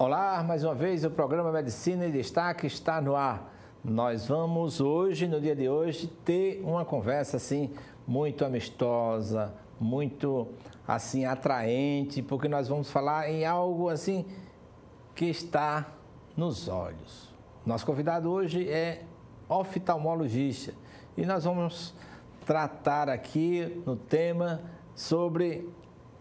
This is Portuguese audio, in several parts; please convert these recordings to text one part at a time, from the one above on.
Olá, mais uma vez o programa Medicina em Destaque está no ar. Nós vamos hoje, no dia de hoje, ter uma conversa assim muito amistosa, muito assim atraente, porque nós vamos falar em algo assim que está nos olhos. Nosso convidado hoje é oftalmologista e nós vamos tratar aqui no tema sobre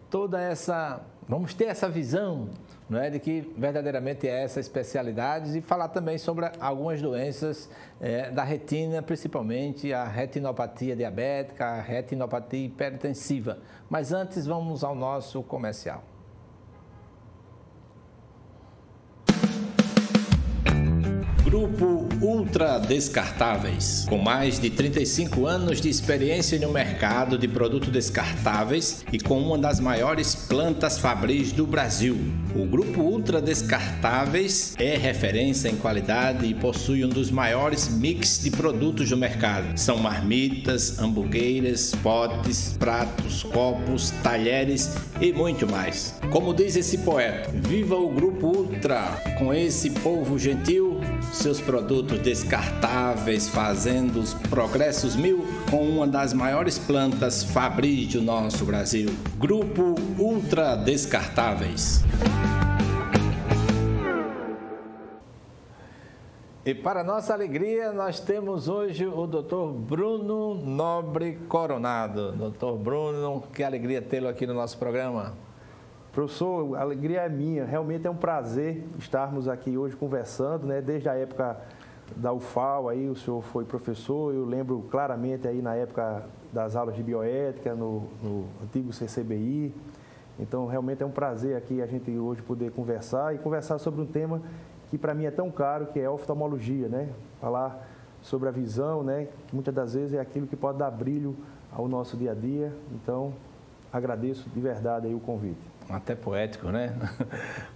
toda essa, vamos ter essa visão, não é, de que verdadeiramente é essa especialidade e falar também sobre algumas doenças da retina, principalmente a retinopatia diabética, a retinopatia hipertensiva. Mas antes vamos ao nosso comercial. Grupo Ultra Descartáveis, com mais de 35 anos de experiência no mercado de produtos descartáveis e com uma das maiores plantas fabris do Brasil. O Grupo Ultra Descartáveis é referência em qualidade e possui um dos maiores mix de produtos do mercado. São marmitas, hamburgueiras, potes, pratos, copos, talheres e muito mais. Como diz esse poeta, viva o Grupo Ultra, com esse povo gentil, seus produtos descartáveis fazendo os progressos mil com uma das maiores plantas fabris do nosso Brasil. Grupo Ultra Descartáveis. E para nossa alegria, nós temos hoje o Dr. Bruno Nobre Coronado. Dr. Bruno, que alegria tê-lo aqui no nosso programa. Professor, a alegria é minha. Realmente é um prazer estarmos aqui hoje conversando, né? Desde a época da UFAL, aí o senhor foi professor, eu lembro claramente aí na época das aulas de bioética, no antigo CCBI. Então, realmente é um prazer aqui a gente hoje poder conversar e conversar sobre um tema que para mim é tão caro, que é a oftalmologia, né? Falar sobre a visão, né? Que muitas das vezes é aquilo que pode dar brilho ao nosso dia a dia. Então, agradeço de verdade aí o convite. Até poético, né?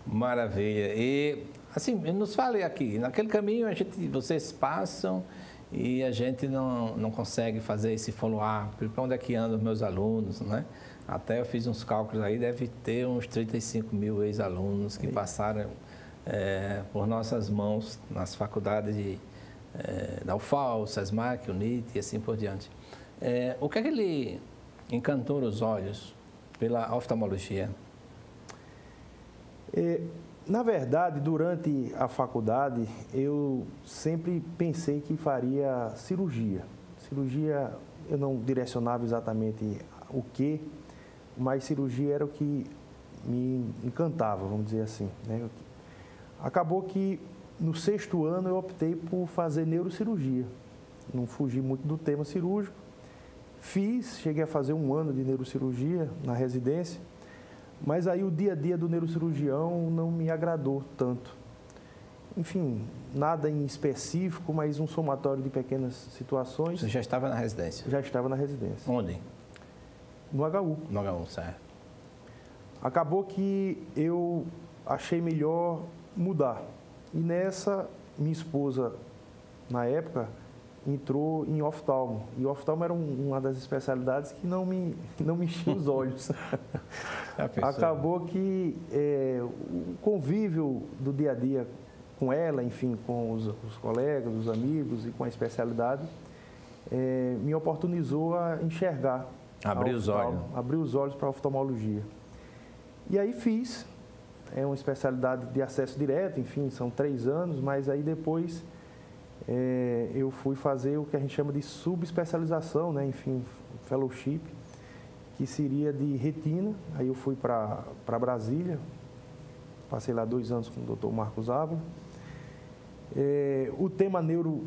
Maravilha. E, assim, nos fale aqui, naquele caminho vocês passam e a gente não consegue fazer esse follow-up, para onde é que andam os meus alunos, né? Até eu fiz uns cálculos aí, deve ter uns 35 mil ex-alunos que passaram por nossas mãos nas faculdades da UFAL, SESMAC, UNIT e assim por diante. O que é que lhe encantou os olhos pela oftalmologia? Na verdade, durante a faculdade, eu sempre pensei que faria cirurgia. Cirurgia, eu não direcionava exatamente o que, mas cirurgia era o que me encantava, vamos dizer assim, né? Acabou que no 6º ano eu optei por fazer neurocirurgia. Não fugi muito do tema cirúrgico. Cheguei a fazer 1 ano de neurocirurgia na residência, mas aí o dia a dia do neurocirurgião não me agradou tanto. Enfim, nada em específico, mas um somatório de pequenas situações. Você já estava na residência? Já estava na residência. Onde? No HU. No HU, certo. Acabou que eu achei melhor mudar. E nessa, minha esposa, na época, entrou em oftalmo. E oftalmo era uma das especialidades que não me enchia os olhos. Acabou que o convívio do dia a dia com ela, enfim, com os colegas, os amigos e com a especialidade, me oportunizou a enxergar. Abrir os olhos. Abrir os olhos para a oftalmologia. E aí fiz. É uma especialidade de acesso direto, enfim, são 3 anos, mas aí depois eu fui fazer o que a gente chama de subespecialização, né? Enfim, fellowship, que seria de retina. Aí eu fui para Brasília, passei lá 2 anos com o Dr. Marcos Ávila. O tema neuro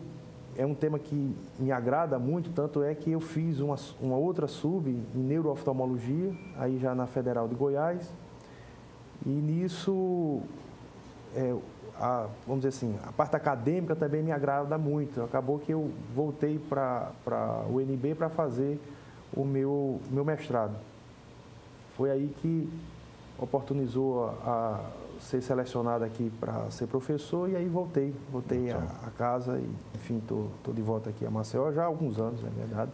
é um tema que me agrada muito, tanto é que eu fiz uma outra sub em neurooftalmologia, aí já na Federal de Goiás. E nisso, vamos dizer assim, a parte acadêmica também me agrada muito. Acabou que eu voltei para o UNB para fazer o meu mestrado. Foi aí que oportunizou a ser selecionado aqui para ser professor e aí voltei a casa e, enfim, estou de volta aqui a Maceió já há alguns anos, na verdade.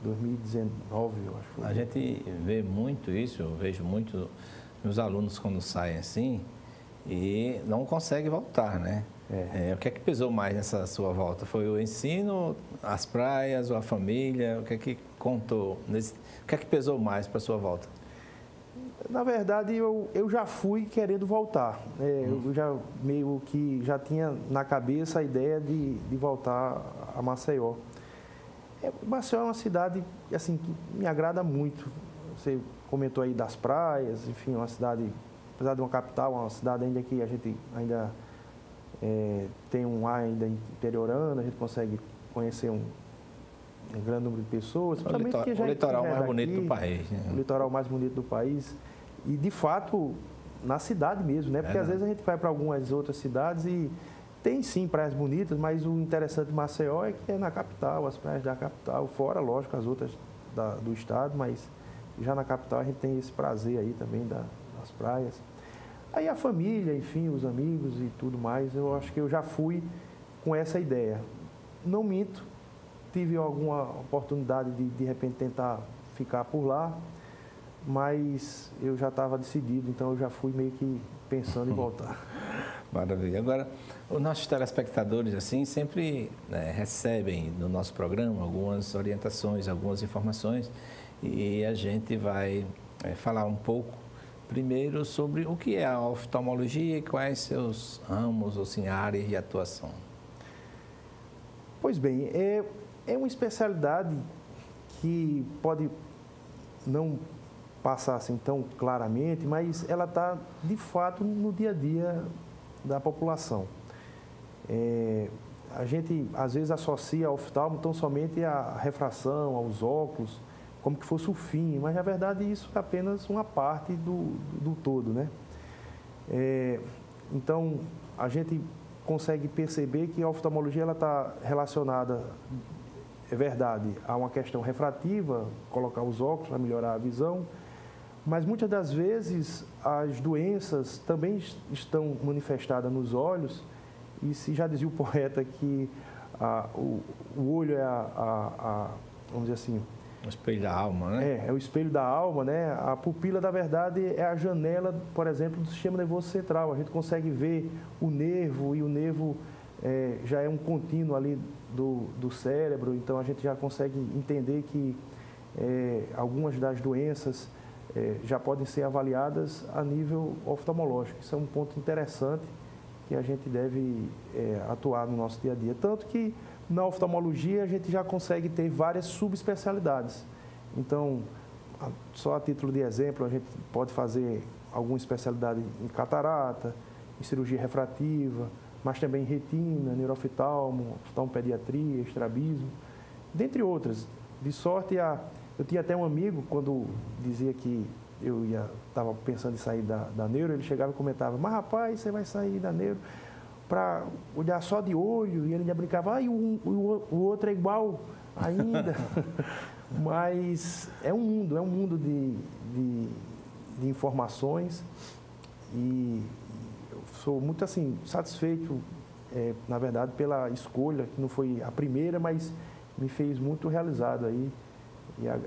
2019, eu acho que foi. A gente vê muito isso, eu vejo muito meus alunos quando saem assim, e não consegue voltar, né? O que é que pesou mais nessa sua volta? Foi o ensino, as praias ou a família? O que é que contou? O que é que pesou mais para a sua volta? Na verdade, eu já fui querendo voltar. Eu já meio que já tinha na cabeça a ideia de voltar a Maceió. Maceió é uma cidade assim, que me agrada muito. Você comentou aí das praias, enfim, uma cidade, apesar de uma capital, uma cidade ainda que a gente ainda tem um ar ainda interiorano, a gente consegue conhecer um grande número de pessoas. O litoral mais bonito do país. Né? O litoral mais bonito do país. E, de fato, na cidade mesmo, né? Porque às vezes a gente vai para algumas outras cidades e tem sim praias bonitas, mas o interessante de Maceió é que é na capital, as praias da capital, fora, lógico, as outras do estado, mas já na capital a gente tem esse prazer aí também das praias. Aí a família, enfim, os amigos e tudo mais, eu acho que eu já fui com essa ideia. Não minto, tive alguma oportunidade de repente tentar ficar por lá, mas eu já estava decidido, então eu já fui meio que pensando em voltar. Maravilha. Agora, os nossos telespectadores, assim, sempre recebem no nosso programa algumas orientações, algumas informações, e a gente vai falar um pouco, primeiro, sobre o que é a oftalmologia e quais seus ramos, ou sim, áreas de atuação. Pois bem, é uma especialidade que pode não passar assim tão claramente, mas ela está, de fato, no dia a dia da população. A gente, às vezes, associa ao oftalmo tão somente à refração, aos óculos, como que fosse o fim, mas, na verdade, isso é apenas uma parte do todo, né? Então, a gente consegue perceber que a oftalmologia está relacionada, é verdade, a uma questão refrativa, colocar os óculos para melhorar a visão, mas muitas das vezes as doenças também estão manifestadas nos olhos, e se já dizia o poeta que o olho é vamos dizer assim... O espelho da alma, né? É o espelho da alma, né? A pupila, na verdade, é a janela, por exemplo, do sistema nervoso central. A gente consegue ver o nervo, e o nervo já é um contínuo ali do cérebro, então a gente já consegue entender que algumas das doenças já podem ser avaliadas a nível oftalmológico. Isso é um ponto interessante que a gente deve atuar no nosso dia a dia. Tanto que na oftalmologia a gente já consegue ter várias subespecialidades. Então, só a título de exemplo, a gente pode fazer alguma especialidade em catarata, em cirurgia refrativa, mas também em retina, neuroftalmo, oftalmopediatria, estrabismo, dentre outras. De sorte, eu tinha até um amigo, quando dizia que eu estava pensando em sair da neuro, ele chegava e comentava: mas rapaz, você vai sair da neuro para olhar só de olho? E ele já brincava: e o outro é igual ainda. Mas é um mundo de informações, e eu sou muito assim satisfeito, na verdade, pela escolha, que não foi a primeira, mas me fez muito realizado aí. E é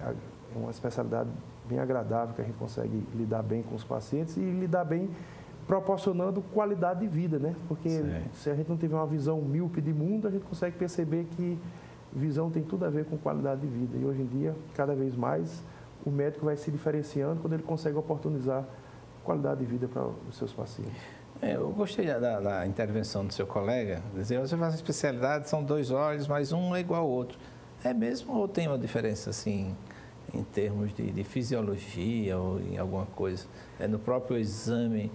uma especialidade bem agradável, que a gente consegue lidar bem com os pacientes e lidar bem proporcionando qualidade de vida, né? Porque se a gente não tiver uma visão míope de mundo, a gente consegue perceber que visão tem tudo a ver com qualidade de vida. E hoje em dia, cada vez mais, o médico vai se diferenciando quando ele consegue oportunizar qualidade de vida para os seus pacientes. Eu gostei da intervenção do seu colega, dizer: você faz uma especialidade, são 2 olhos, mas um é igual ao outro. É mesmo, ou tem uma diferença assim em termos de fisiologia ou em alguma coisa? No próprio exame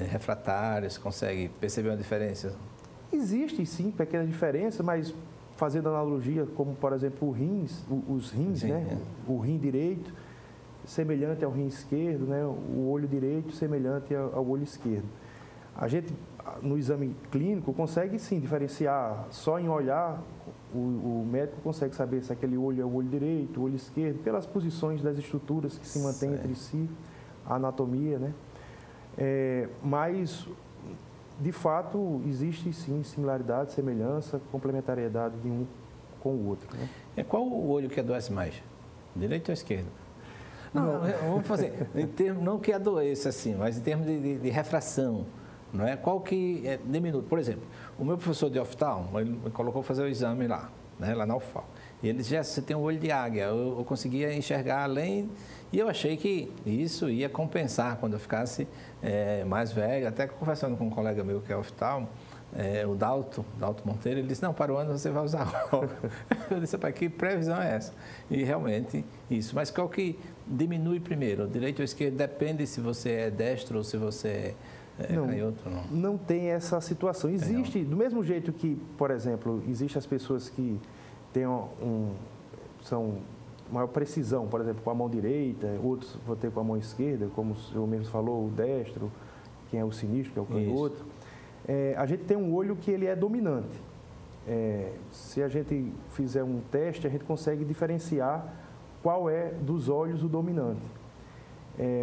refratário, você consegue perceber uma diferença? Existe sim pequena diferença, mas fazendo analogia, como por exemplo os rins, sim, né? O rim direito semelhante ao rim esquerdo, né? O olho direito semelhante ao olho esquerdo. A gente, no exame clínico, consegue sim diferenciar, só em olhar, o médico consegue saber se aquele olho é o olho direito, o olho esquerdo, pelas posições das estruturas que se mantêm entre si, a anatomia, né? Mas, de fato, existe sim similaridade, semelhança, complementariedade de um com o outro, né? Qual o olho que adoece mais? Direito ou esquerdo? Não, vamos fazer, em termos, não que adoeça assim, mas em termos de refração. não é? Qual que diminui? Por exemplo, o meu professor de oftalmo, ele me colocou fazer o exame lá, né, lá na UFAL. E ele disse, você tem um olho de águia, eu conseguia enxergar além, e eu achei que isso ia compensar quando eu ficasse mais velho. Até conversando com um colega meu que é oftalmo, o Dalto Monteiro, ele disse, não, para o ano você vai usar óculos. Eu disse, para que previsão é essa? E realmente isso. Mas qual que diminui primeiro? O direito ou esquerdo depende se você é destro ou se você é canhoto? Não tem essa situação. Existe, do mesmo jeito que, por exemplo, existem as pessoas que têm são maior precisão, por exemplo, com a mão direita, outros vão ter com a mão esquerda, como o senhor mesmo falou, o destro, quem é o sinistro, que é o canhoto. A gente tem um olho que ele é dominante. Se a gente fizer um teste, a gente consegue diferenciar qual é dos olhos o dominante.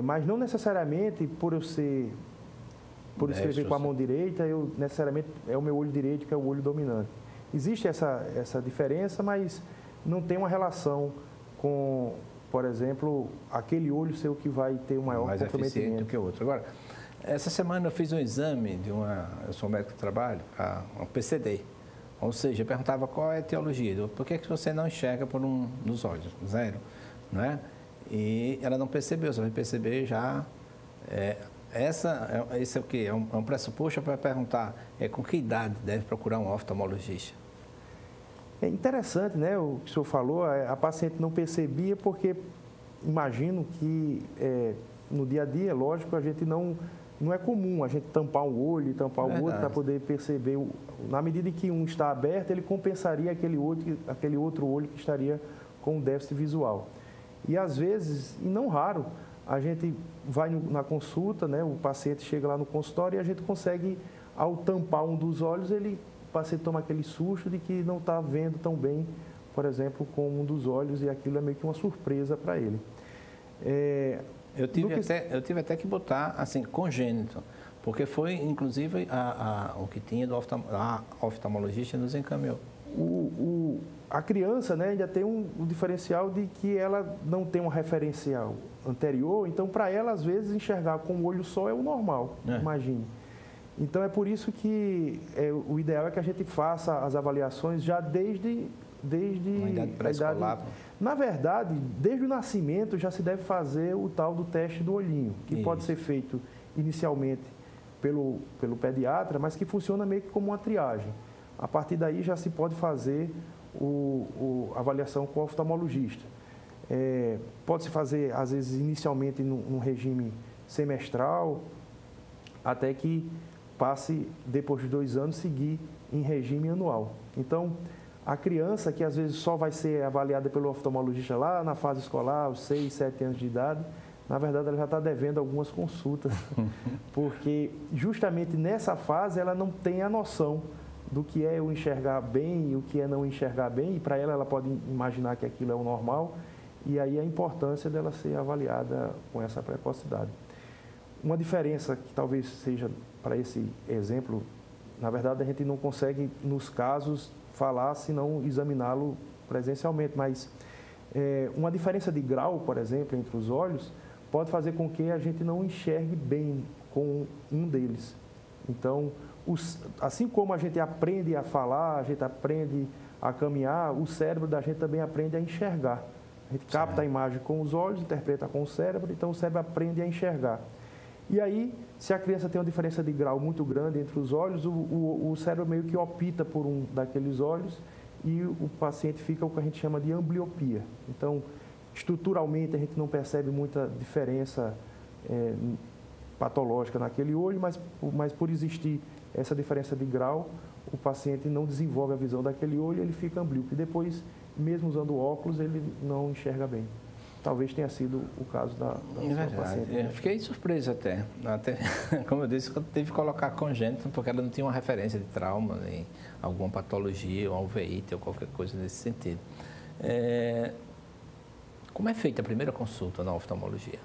Mas não necessariamente por eu escrever com a mão direita, necessariamente é o meu olho direito que é o olho dominante. Existe essa diferença, mas não tem uma relação com, por exemplo, aquele olho ser o que vai ter o maior comprometimento. Mais eficiente do que o outro. Agora, essa semana eu fiz um exame eu sou médico de trabalho, um PCD. Ou seja, eu perguntava qual é a etiologia, por que você não enxerga por um dos olhos? Zero, não é? E ela não percebeu, você vai perceber já. Esse é o quê? É um pressuposto para perguntar com que idade deve procurar um oftalmologista? É interessante, né, o que o senhor falou, a paciente não percebia porque imagino que no dia a dia, lógico, a gente não é comum a gente tampar um olho e tampar o outro para poder perceber. Na medida em que um está aberto, ele compensaria aquele outro olho que estaria com um déficit visual. E às vezes, e não raro, a gente vai na consulta, né, o paciente chega lá no consultório e a gente consegue, ao tampar um dos olhos, o paciente toma aquele susto de que não está vendo tão bem, por exemplo, com um dos olhos, e aquilo é meio que uma surpresa para ele. Eu tive até que botar, assim, congênito, porque foi, inclusive, o que tinha a oftalmologista nos encaminhou. A criança, né, ainda tem um diferencial de que ela não tem um referencial anterior, então, para ela, às vezes, enxergar com um olho só é o normal, imagine. Então, é por isso que o ideal é que a gente faça as avaliações já desde a idade pré-escolar. Na verdade, desde o nascimento já se deve fazer o tal do teste do olhinho, que pode ser feito inicialmente pelo pediatra, mas que funciona meio que como uma triagem. A partir daí já se pode fazer a avaliação com o oftalmologista. Pode-se fazer, às vezes, inicialmente num regime semestral, até que passe, depois de 2 anos, seguir em regime anual. Então, a criança, que às vezes só vai ser avaliada pelo oftalmologista lá na fase escolar, aos 6, 7 anos de idade, na verdade ela já está devendo algumas consultas, porque justamente nessa fase ela não tem a noção do que é o enxergar bem e o que é não enxergar bem, e para ela pode imaginar que aquilo é o normal, e aí a importância dela ser avaliada com essa precocidade. Uma diferença que talvez seja para esse exemplo, na verdade a gente não consegue, nos casos, falar se não examiná-lo presencialmente, mas uma diferença de grau, por exemplo, entre os olhos, pode fazer com que a gente não enxergue bem com um deles. Então, assim como a gente aprende a falar, a gente aprende a caminhar, o cérebro da gente também aprende a enxergar. A gente capta a imagem com os olhos, interpreta com o cérebro, então o cérebro aprende a enxergar. E aí, se a criança tem uma diferença de grau muito grande entre os olhos, o cérebro meio que opta por um daqueles olhos e o paciente fica o que a gente chama de ambliopia. Então, estruturalmente, a gente não percebe muita diferença patológica naquele olho, mas por existir essa diferença de grau, o paciente não desenvolve a visão daquele olho e ele fica amblíope. Depois, mesmo usando óculos, ele não enxerga bem. Talvez tenha sido o caso da sua paciente. Eu fiquei surpreso até, como eu disse, eu tive que colocar congênito, porque ela não tinha uma referência de trauma, nem alguma patologia, ou alveite, ou qualquer coisa nesse sentido. Como é feita a primeira consulta na oftalmologia?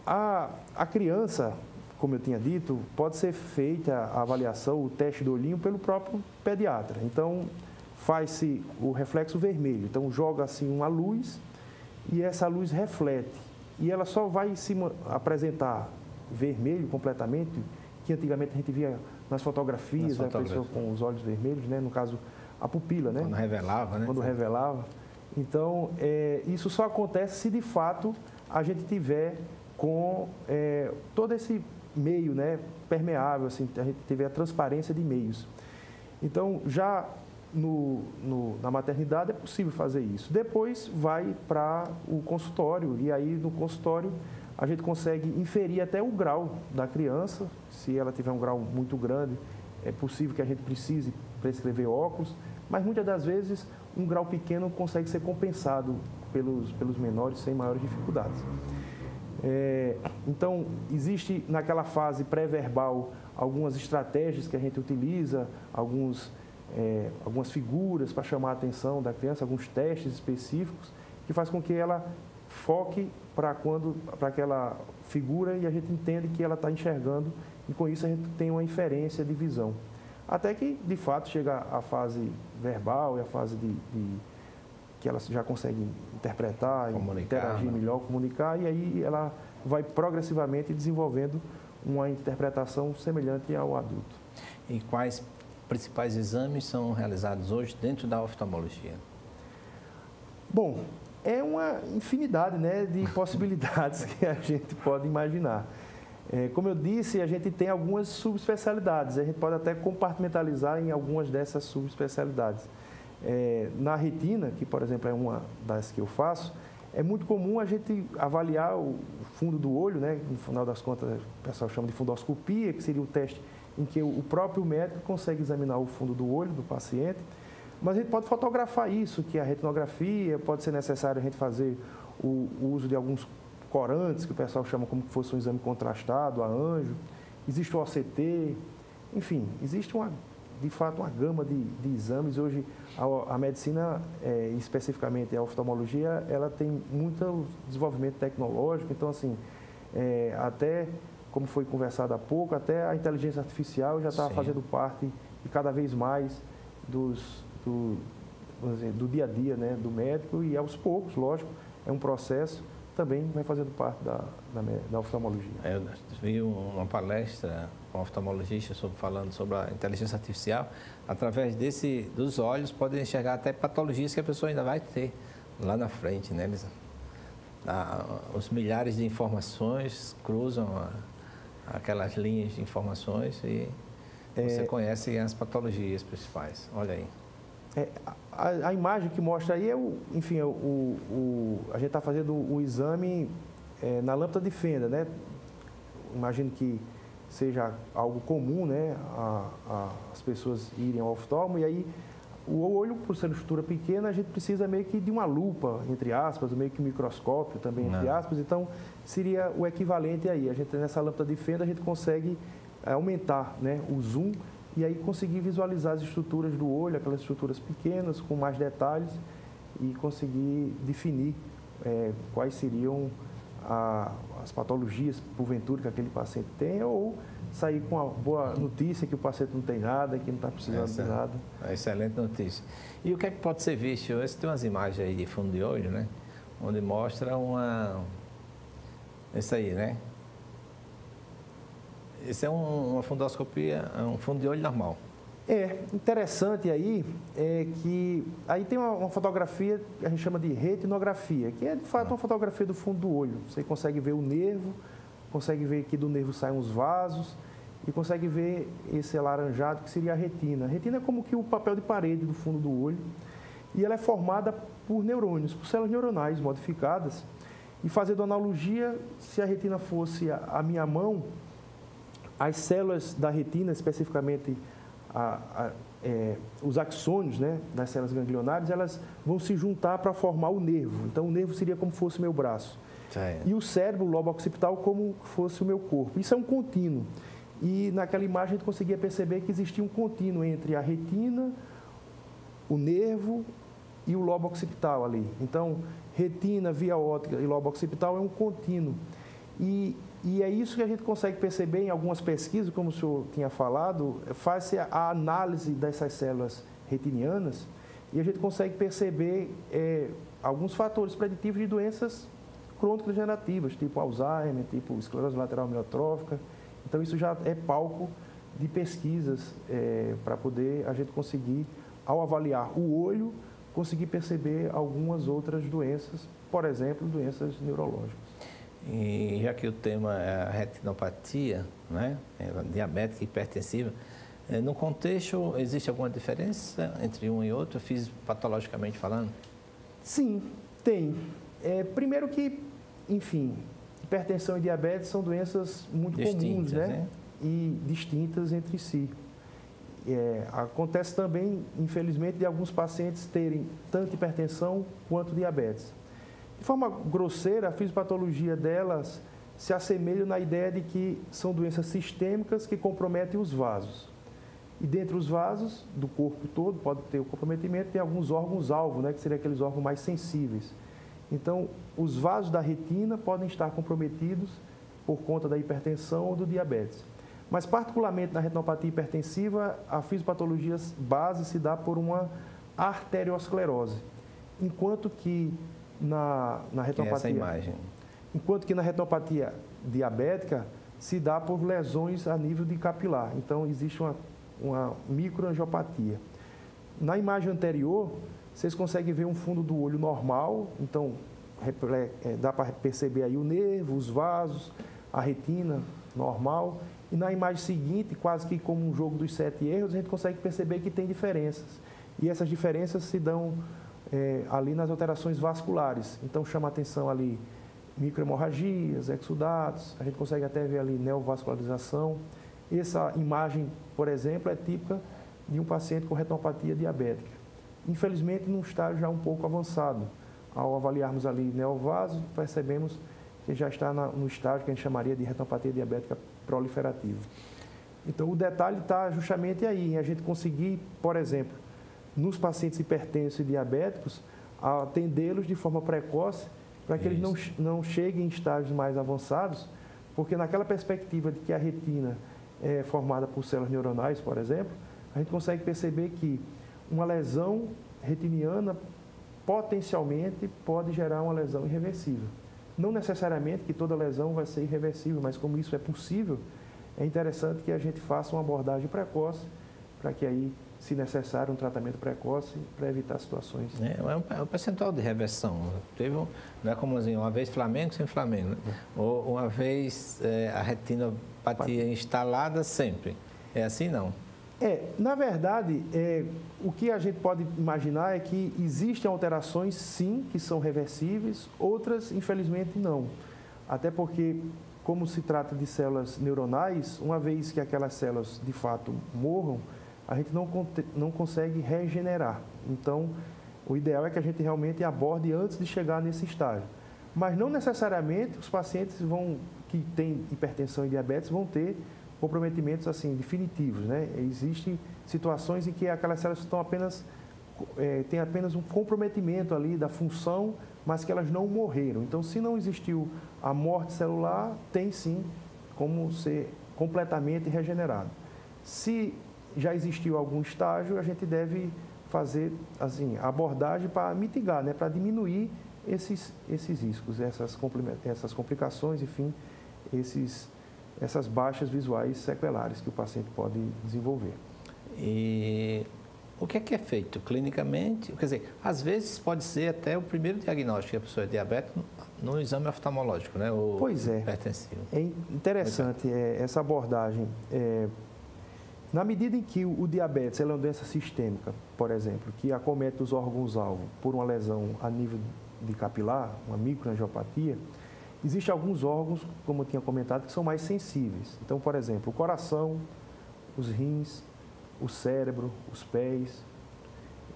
A criança, como eu tinha dito, pode ser feita a avaliação, o teste do olhinho, pelo próprio pediatra. Então, faz-se o reflexo vermelho. Então, joga assim uma luz e essa luz reflete. E ela só vai se apresentar vermelho completamente, que antigamente a gente via nas fotografias, a pessoa com os olhos vermelhos, né? No caso, a pupila, né? Quando revelava, né? Quando revelava. Então, isso só acontece se de fato a gente tiver com todo esse meio, né, permeável, assim, a gente tiver a transparência de meios. Então, já na maternidade é possível fazer isso. Depois vai para o consultório, e aí no consultório a gente consegue inferir até o grau da criança. Se ela tiver um grau muito grande, é possível que a gente precise prescrever óculos, mas muitas das vezes um grau pequeno consegue ser compensado pelos menores sem maiores dificuldades. Então, existe naquela fase pré-verbal algumas estratégias que a gente utiliza, algumas figuras para chamar a atenção da criança, alguns testes específicos, que faz com que ela foque para aquela figura e a gente entende que ela está enxergando, e com isso a gente tem uma inferência de visão. Até que, de fato, chega a fase verbal e a fase que ela já consegue interpretar, interagir melhor, comunicar, e aí ela vai progressivamente desenvolvendo uma interpretação semelhante ao adulto. E quais principais exames são realizados hoje dentro da oftalmologia? Bom, é uma infinidade, né, de possibilidades que a gente pode imaginar. Como eu disse, a gente tem algumas subespecialidades, a gente pode até compartimentalizar em algumas dessas subespecialidades. Na retina, que por exemplo é uma das que eu faço, é muito comum a gente avaliar o fundo do olho, né? No final das contas o pessoal chama de fundoscopia, que seria o teste em que o próprio médico consegue examinar o fundo do olho do paciente, mas a gente pode fotografar isso, que é a retinografia, pode ser necessário a gente fazer o uso de alguns corantes, que o pessoal chama como se fosse um exame contrastado, a anjo, existe o OCT, enfim, existe de fato uma gama de exames. Hoje a medicina, especificamente a oftalmologia, ela tem muito desenvolvimento tecnológico, então assim, até como foi conversado há pouco, até a inteligência artificial já está fazendo parte de cada vez mais do dia a dia, né, do médico, e aos poucos, lógico, é um processo, também vai fazendo parte da oftalmologia. Eu vi uma palestra com um oftalmologista falando sobre a inteligência artificial. Através dos olhos, podem enxergar até patologias que a pessoa ainda vai ter lá na frente, né? Os milhares de informações cruzam aquelas linhas de informações e você conhece as patologias principais. Olha aí. A imagem que mostra aí enfim, a gente está fazendo o exame na lâmpada de fenda, né? Imagino que seja algo comum, né? As pessoas irem ao oftalmo, e aí o olho, por ser uma estrutura pequena, a gente precisa meio que de uma lupa, entre aspas, meio que um microscópio também, entre aspas, então seria o equivalente aí. A gente, nessa lâmpada de fenda, a gente consegue aumentar, né, o zoom, e aí conseguir visualizar as estruturas do olho, aquelas estruturas pequenas, com mais detalhes, e conseguir definir quais seriam as patologias, porventura, que aquele paciente tem, ou sair com uma boa notícia que o paciente não tem nada, que não está precisando de nada. Excelente notícia. E o que é que pode ser visto? Você tem umas imagens aí de fundo de olho, né? Onde mostra isso aí, né? Esse é uma fundoscopia, um fundo de olho normal. Interessante aí que aí tem uma fotografia que a gente chama de retinografia, que é de fato uma fotografia do fundo do olho. Você consegue ver o nervo, consegue ver que do nervo saem os vasos e consegue ver esse alaranjado que seria a retina. A retina é como que o papel de parede do fundo do olho, e ela é formada por neurônios, por células neuronais modificadas. E fazendo analogia, se a retina fosse a minha mão, as células da retina, especificamente os axônios, né, das células ganglionares, elas vão se juntar para formar o nervo. Então, o nervo seria como se fosse meu braço. E o cérebro, o lobo occipital, como se fosse o meu corpo. Isso é um contínuo. E naquela imagem a gente conseguia perceber que existia um contínuo entre a retina, o nervo e o lobo occipital ali. Então, retina, via óptica e lobo occipital é um contínuo. E é isso que a gente consegue perceber em algumas pesquisas, como o senhor tinha falado, faz-se a análise dessas células retinianas e a gente consegue perceber alguns fatores preditivos de doenças crônico-degenerativas, tipo Alzheimer, tipo esclerose lateral amiotrófica. Então, isso já é palco de pesquisas para poder a gente conseguir, ao avaliar o olho, conseguir perceber algumas outras doenças, por exemplo, doenças neurológicas. E já que o tema é a retinopatia, né, diabética e hipertensiva, no contexto, existe alguma diferença entre um e outro, fisiopatologicamente falando? Sim, tem. Primeiro que, enfim, hipertensão e diabetes são doenças muito comuns, né? E distintas entre si. Acontece também, infelizmente, de alguns pacientes terem tanto hipertensão quanto diabetes. De forma grosseira, a fisiopatologia delas se assemelha na ideia de que são doenças sistêmicas que comprometem os vasos. E dentre os vasos do corpo todo, pode ter o comprometimento, tem alguns órgãos-alvo, né, que seriam aqueles órgãos mais sensíveis. Então, os vasos da retina podem estar comprometidos por conta da hipertensão ou do diabetes. Mas, particularmente na retinopatia hipertensiva, a fisiopatologia base se dá por uma arteriosclerose. Enquanto que na retinopatia... Essa imagem. Enquanto que na retinopatia diabética se dá por lesões a nível de capilar. Então, existe uma microangiopatia. Na imagem anterior, vocês conseguem ver um fundo do olho normal, então dá para perceber aí o nervo, os vasos, a retina normal. E na imagem seguinte, quase que como um jogo dos 7 erros, a gente consegue perceber que tem diferenças. E essas diferenças se dão ali nas alterações vasculares. Então, chama a atenção ali microhemorragias, exudatos, a gente consegue até ver ali neovascularização. Essa imagem, por exemplo, é típica de um paciente com retinopatia diabética. Infelizmente, num estágio já um pouco avançado. Ao avaliarmos ali neovaso, percebemos que já está no estágio que a gente chamaria de retinopatia diabética proliferativa. Então, o detalhe está justamente aí, em a gente conseguir, por exemplo, nos pacientes hipertensos e diabéticos, atendê-los de forma precoce para que eles não cheguem em estágios mais avançados, porque naquela perspectiva de que a retina é formada por células neuronais, por exemplo, a gente consegue perceber que uma lesão retiniana potencialmente pode gerar uma lesão irreversível. Não necessariamente que toda lesão vai ser irreversível, mas como isso é possível, é interessante que a gente faça uma abordagem precoce para que aí, se necessário, um tratamento precoce para evitar situações. É um percentual de reversão. Não é como assim, uma vez Flamengo sem Flamengo, né? Ou uma vez a retinopatia instalada sempre. É assim, não? Na verdade, o que a gente pode imaginar é que existem alterações, sim, que são reversíveis, outras, infelizmente, não. Até porque, como se trata de células neuronais, uma vez que aquelas células, de fato, morram, a gente não consegue regenerar. Então, o ideal é que a gente realmente aborde antes de chegar nesse estágio. Mas não necessariamente os pacientes que têm hipertensão e diabetes vão ter comprometimentos assim definitivos, né? Existem situações em que aquelas células estão têm apenas um comprometimento ali da função, mas que elas não morreram. Então, se não existiu a morte celular, tem sim como ser completamente regenerado. Se já existiu algum estágio, a gente deve fazer assim, a abordagem para mitigar, né? Para diminuir esses riscos, essas complicações, enfim, essas baixas visuais sequelares que o paciente pode desenvolver. E o que é feito clinicamente? Quer dizer, às vezes pode ser até o primeiro diagnóstico que a pessoa é diabética no exame oftalmológico, né? Ou pois é. Hipertensivo. É interessante essa abordagem. Na medida em que o diabetes é uma doença sistêmica, por exemplo, que acomete os órgãos-alvo por uma lesão a nível de capilar, uma microangiopatia, existem alguns órgãos, como eu tinha comentado, que são mais sensíveis. Então, por exemplo, o coração, os rins, o cérebro, os pés.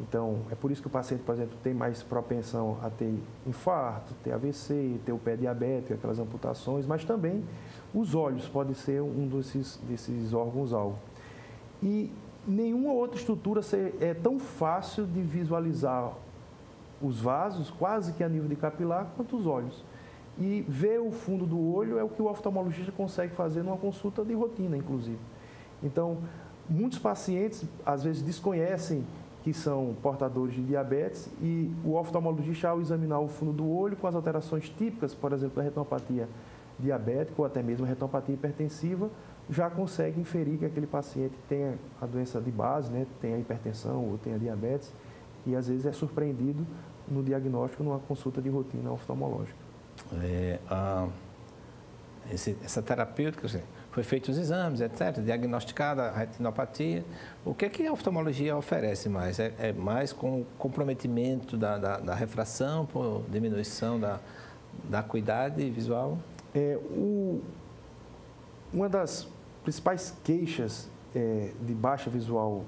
Então, é por isso que o paciente, por exemplo, tem mais propensão a ter infarto, ter AVC, ter o pé diabético, aquelas amputações, mas também os olhos podem ser um desses órgãos-alvo. E nenhuma outra estrutura é tão fácil de visualizar os vasos, quase que a nível de capilar, quanto os olhos. E ver o fundo do olho é o que o oftalmologista consegue fazer numa consulta de rotina, inclusive. Então, muitos pacientes, às vezes, desconhecem que são portadores de diabetes, e o oftalmologista, ao examinar o fundo do olho com as alterações típicas, por exemplo, da retinopatia diabética ou até mesmo retinopatia hipertensiva, já consegue inferir que aquele paciente tenha a doença de base, né, tenha hipertensão ou tenha diabetes, e às vezes é surpreendido no diagnóstico numa consulta de rotina oftalmológica. Essa terapêutica, foi feitos os exames, etc., diagnosticada a retinopatia. O que é que a oftalmologia oferece mais? É mais com comprometimento da refração, por diminuição da acuidade visual? Uma das principais queixas de baixa visual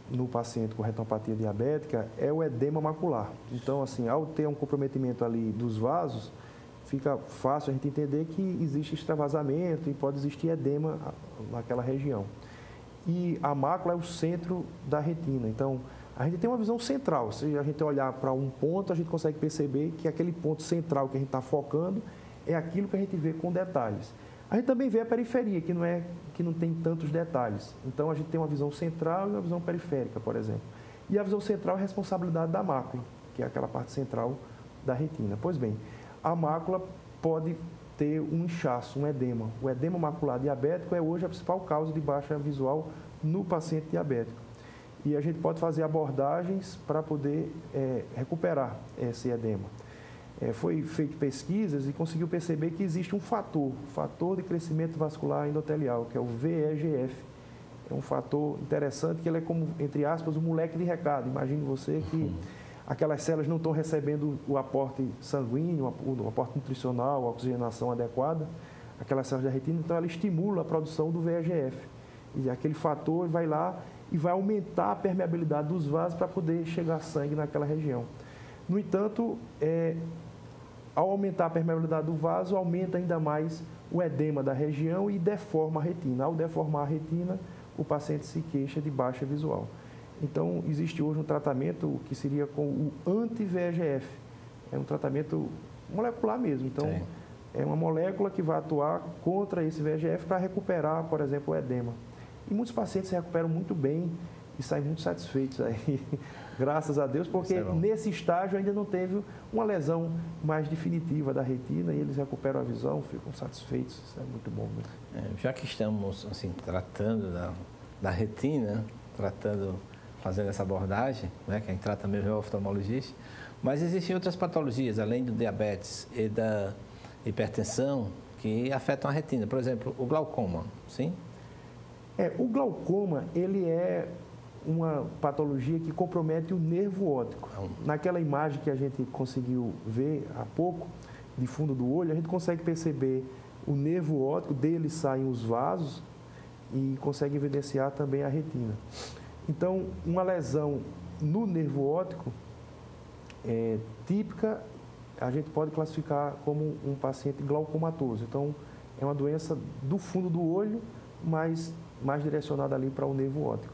no paciente com retinopatia diabética é o edema macular. Então, assim, ao ter um comprometimento ali dos vasos, fica fácil a gente entender que existe extravasamento e pode existir edema naquela região. E a mácula é o centro da retina. Então, a gente tem uma visão central. Se a gente olhar para um ponto, a gente consegue perceber que aquele ponto central que a gente está focando é aquilo que a gente vê com detalhes. A gente também vê a periferia, que não tem tantos detalhes. Então, a gente tem uma visão central e uma visão periférica, por exemplo. E a visão central é a responsabilidade da mácula, que é aquela parte central da retina. Pois bem, a mácula pode ter um inchaço, um edema. O edema macular diabético é hoje a principal causa de baixa visual no paciente diabético. E a gente pode fazer abordagens para poder recuperar esse edema. Foi feito pesquisas e conseguiu perceber que existe um fator de crescimento vascular endotelial, que é o VEGF. É um fator interessante que ele é como, entre aspas, um moleque de recado. Imagine você que aquelas células não estão recebendo o aporte sanguíneo, o aporte nutricional, a oxigenação adequada, aquelas células da retina, então ela estimula a produção do VEGF. E aquele fator vai lá e vai aumentar a permeabilidade dos vasos para poder chegar sangue naquela região. No entanto, ao aumentar a permeabilidade do vaso, aumenta ainda mais o edema da região e deforma a retina. Ao deformar a retina, o paciente se queixa de baixa visual. Então, existe hoje um tratamento que seria com o anti-VEGF. É um tratamento molecular mesmo. Então, sim, é uma molécula que vai atuar contra esse VEGF para recuperar, por exemplo, o edema. E muitos pacientes se recuperam muito bem e saem muito satisfeitos aí, graças a Deus, porque nesse estágio ainda não teve uma lesão mais definitiva da retina e eles recuperam a visão, ficam satisfeitos. Isso é muito bom. Já que estamos assim, tratando da retina, fazendo essa abordagem, né, que a gente trata mesmo é o oftalmologista, mas existem outras patologias, além do diabetes e da hipertensão, que afetam a retina. Por exemplo, o glaucoma, sim? O glaucoma, ele é uma patologia que compromete o nervo óptico. Naquela imagem que a gente conseguiu ver há pouco, de fundo do olho, a gente consegue perceber o nervo óptico, dele saem os vasos e consegue evidenciar também a retina. Então, uma lesão no nervo óptico típica, a gente pode classificar como um paciente glaucomatoso. Então, é uma doença do fundo do olho, mas mais direcionada ali para o nervo óptico.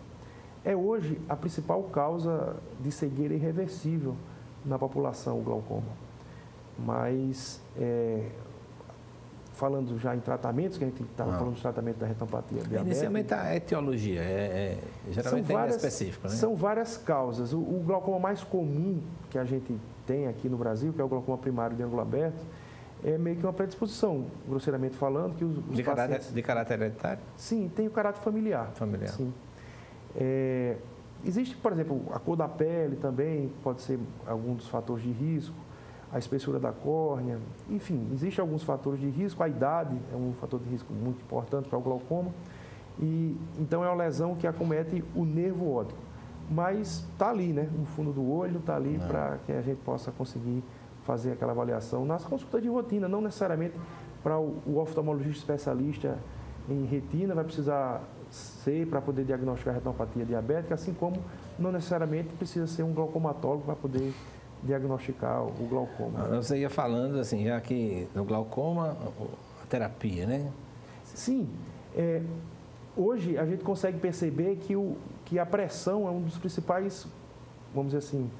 É hoje a principal causa de cegueira irreversível na população, o glaucoma. Mas, falando já em tratamentos, que a gente estava falando de tratamento da retinopatia diabética. Inicialmente a etiologia, geralmente é específica, né? São várias causas. O glaucoma mais comum que a gente tem aqui no Brasil, que é o glaucoma primário de ângulo aberto, é meio que uma predisposição, grosseiramente falando, que os pacientes... De caráter hereditário? Sim, tem o caráter familiar. Sim. Existe, por exemplo, a cor da pele também, pode ser algum dos fatores de risco, a espessura da córnea, enfim, existem alguns fatores de risco, a idade é um fator de risco muito importante para o glaucoma, e então é uma lesão que acomete o nervo óptico, mas está ali, né, no fundo do olho, está ali para que a gente possa conseguir fazer aquela avaliação nas consultas de rotina, não necessariamente para o oftalmologista especialista em retina, vai precisar ser para poder diagnosticar a retinopatia diabética, assim como não necessariamente precisa ser um glaucomatólogo para poder diagnosticar o glaucoma. Você ia falando assim, já que no glaucoma, a terapia, né? Sim. Hoje a gente consegue perceber que a pressão é um dos principais, vamos dizer assim,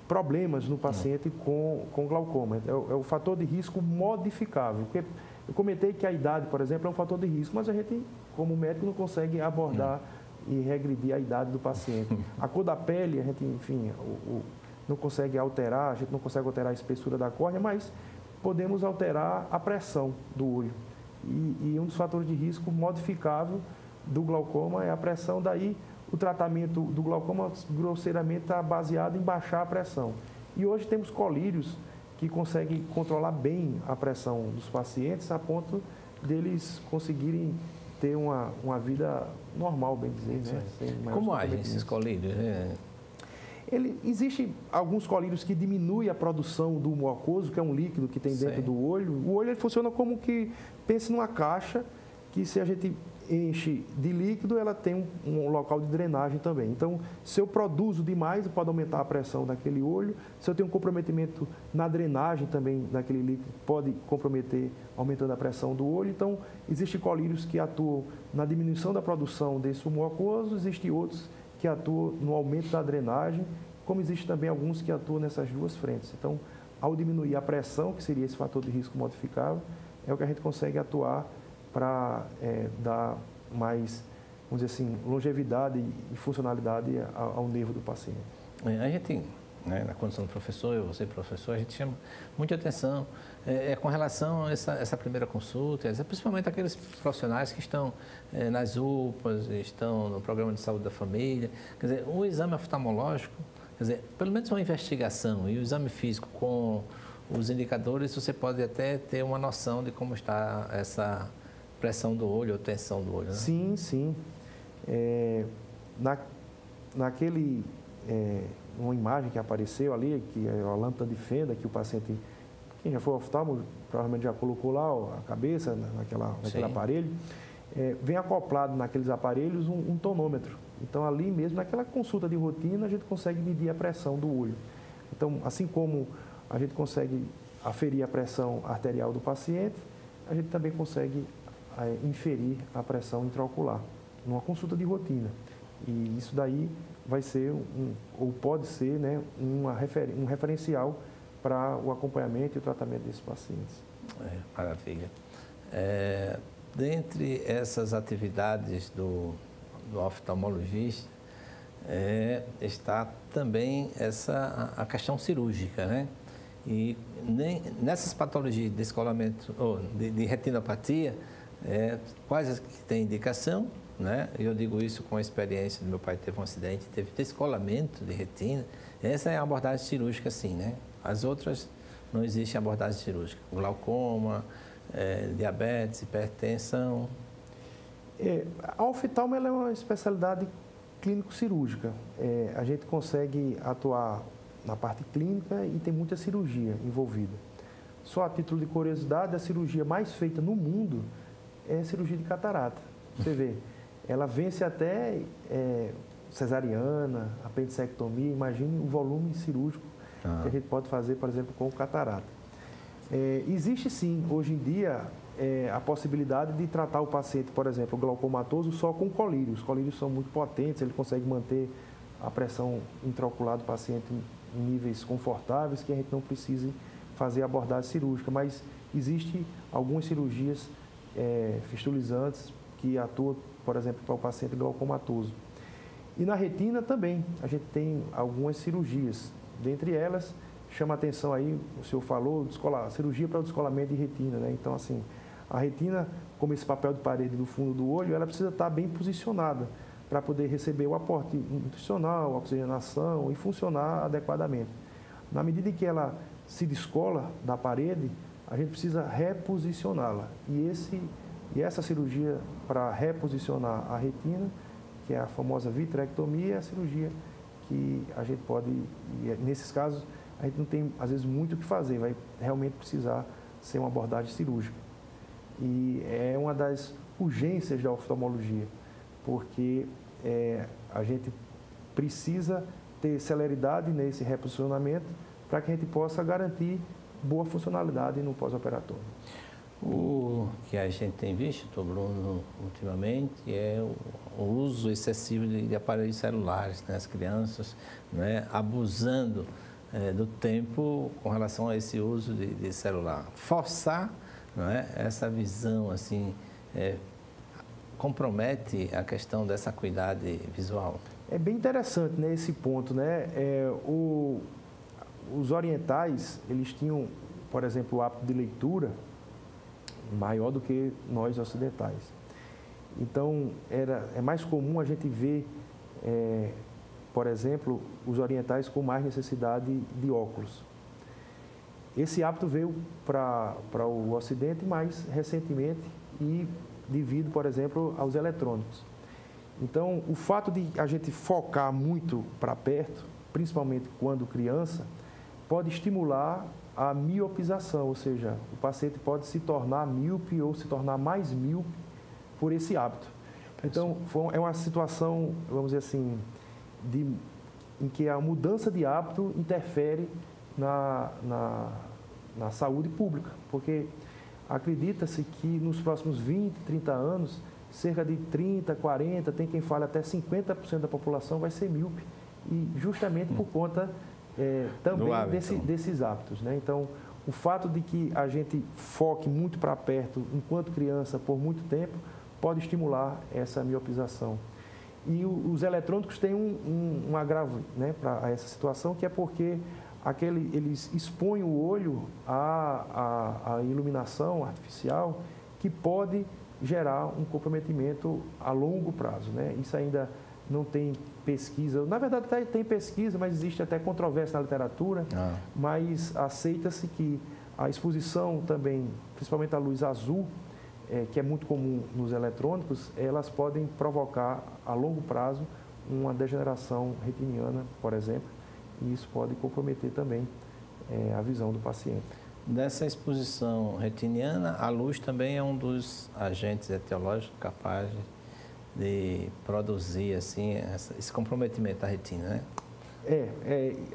problemas no paciente com glaucoma. É o fator de risco modificável. Porque eu comentei que a idade, por exemplo, é um fator de risco, mas a gente, como médico, não consegue abordar e regredir a idade do paciente. A cor da pele, a gente, enfim, não consegue alterar, a gente não consegue alterar a espessura da córnea, mas podemos alterar a pressão do olho. E um dos fatores de risco modificável do glaucoma é a pressão, daí o tratamento do glaucoma grosseiramente está baseado em baixar a pressão. E hoje temos colírios que conseguem controlar bem a pressão dos pacientes a ponto deles conseguirem ter uma vida normal, bem dizer, né? Como agem esses colírios? Existem alguns colírios que diminuem a produção do humor aquoso, que é um líquido que tem dentro do olho. O olho ele funciona como que, pense numa caixa, que se a gente enche de líquido, ela tem um local de drenagem também. Então, se eu produzo demais, pode aumentar a pressão daquele olho. Se eu tenho um comprometimento na drenagem também daquele líquido, pode comprometer aumentando a pressão do olho. Então, existem colírios que atuam na diminuição da produção desse humor aquoso, existem outros que atuam no aumento da drenagem, como existem também alguns que atuam nessas duas frentes. Então, ao diminuir a pressão, que seria esse fator de risco modificável, é o que a gente consegue atuar para dar mais, vamos dizer assim, longevidade e funcionalidade ao nervo do paciente. A gente, né, na condição do professor, eu você professor, a gente chama muita atenção com relação a essa primeira consulta, principalmente aqueles profissionais que estão nas UPAs, estão no programa de saúde da família. Quer dizer, o exame oftalmológico, quer dizer, pelo menos uma investigação e o exame físico com os indicadores, você pode até ter uma noção de como está essa pressão do olho ou tensão do olho, né? Sim, sim. Uma imagem que apareceu ali, que é a lâmpada de fenda, que o paciente, quem já foi oftalmo, provavelmente já colocou lá a cabeça naquele aparelho, vem acoplado naqueles aparelhos um tonômetro. Então, ali mesmo, naquela consulta de rotina, a gente consegue medir a pressão do olho. Então, assim como a gente consegue aferir a pressão arterial do paciente, a gente também consegue inferir a pressão intraocular, numa consulta de rotina. E isso daí vai ser, ou pode ser, né, um referencial para o acompanhamento e o tratamento desses pacientes. Maravilha. Dentre essas atividades do oftalmologista, está também a questão cirúrgica, né? E nessas patologias de descolamento, ou de retinopatia, quais as que têm indicação, né? Eu digo isso com a experiência do meu pai, teve um acidente, teve descolamento de retina. Essa é a abordagem cirúrgica, sim, né? As outras não existe abordagem cirúrgica. Glaucoma, diabetes, hipertensão. A oftalmo ela é uma especialidade clínico-cirúrgica. A gente consegue atuar na parte clínica e tem muita cirurgia envolvida. Só a título de curiosidade, a cirurgia mais feita no mundo é a cirurgia de catarata. Você vê, ela vence até cesariana, apendicectomia. Imagine o volume cirúrgico que a gente pode fazer, por exemplo, com catarata. Existe sim, hoje em dia, a possibilidade de tratar o paciente, por exemplo, glaucomatoso, só com colírios. Os colírios são muito potentes, ele consegue manter a pressão intraocular do paciente em níveis confortáveis, que a gente não precise fazer abordagem cirúrgica. Mas existe algumas cirurgias fistulizantes que atuam, por exemplo, para o paciente glaucomatoso. E na retina também, a gente tem algumas cirurgias. Dentre elas, chama a atenção aí, o senhor falou, cirurgia para o descolamento de retina, né? Então, assim, a retina, como esse papel de parede do fundo do olho, ela precisa estar bem posicionada para poder receber o aporte nutricional, a oxigenação e funcionar adequadamente. Na medida em que ela se descola da parede, a gente precisa reposicioná-la. E essa cirurgia para reposicionar a retina, que é a famosa vitrectomia, é a cirurgia que a gente pode, nesses casos, a gente não tem, às vezes, muito o que fazer, vai realmente precisar ser uma abordagem cirúrgica. E é uma das urgências da oftalmologia, porque a gente precisa ter celeridade nesse reposicionamento para que a gente possa garantir boa funcionalidade no pós-operatório. O que a gente tem visto, Bruno, ultimamente, é o uso excessivo de aparelhos celulares, né? As crianças, né, abusando do tempo com relação a esse uso de celular. Forçar, não é, essa visão assim, compromete a questão dessa acuidade visual? É bem interessante, né, esse ponto, né? Os orientais, eles tinham, por exemplo, o hábito de leitura maior do que nós ocidentais. Então, é mais comum a gente ver, por exemplo, os orientais com mais necessidade de óculos. Esse hábito veio para o Ocidente mais recentemente e devido, por exemplo, aos eletrônicos. Então, o fato de a gente focar muito para perto, principalmente quando criança, pode estimular a miopização, ou seja, o paciente pode se tornar míope ou se tornar mais míope por esse hábito. Então, é uma situação, vamos dizer assim, em que a mudança de hábito interfere na saúde pública, porque acredita-se que nos próximos 20, 30 anos, cerca de 30, 40, tem quem fale até 50% da população vai ser míope, e justamente por conta também desses hábitos, né? Então, o fato de que a gente foque muito para perto, enquanto criança, por muito tempo, pode estimular essa miopização. E os eletrônicos têm um agravo, né, para essa situação, que é porque eles expõem o olho à iluminação artificial, que pode gerar um comprometimento a longo prazo, né? Isso ainda não tem pesquisa, na verdade tem pesquisa, mas existe até controvérsia na literatura, mas aceita-se que a exposição também, principalmente a luz azul, que é muito comum nos eletrônicos, elas podem provocar a longo prazo uma degeneração retiniana, por exemplo, e isso pode comprometer também a visão do paciente. Dessa exposição retiniana, a luz também é um dos agentes etiológicos capazes de produzir assim, esse comprometimento da retina, né?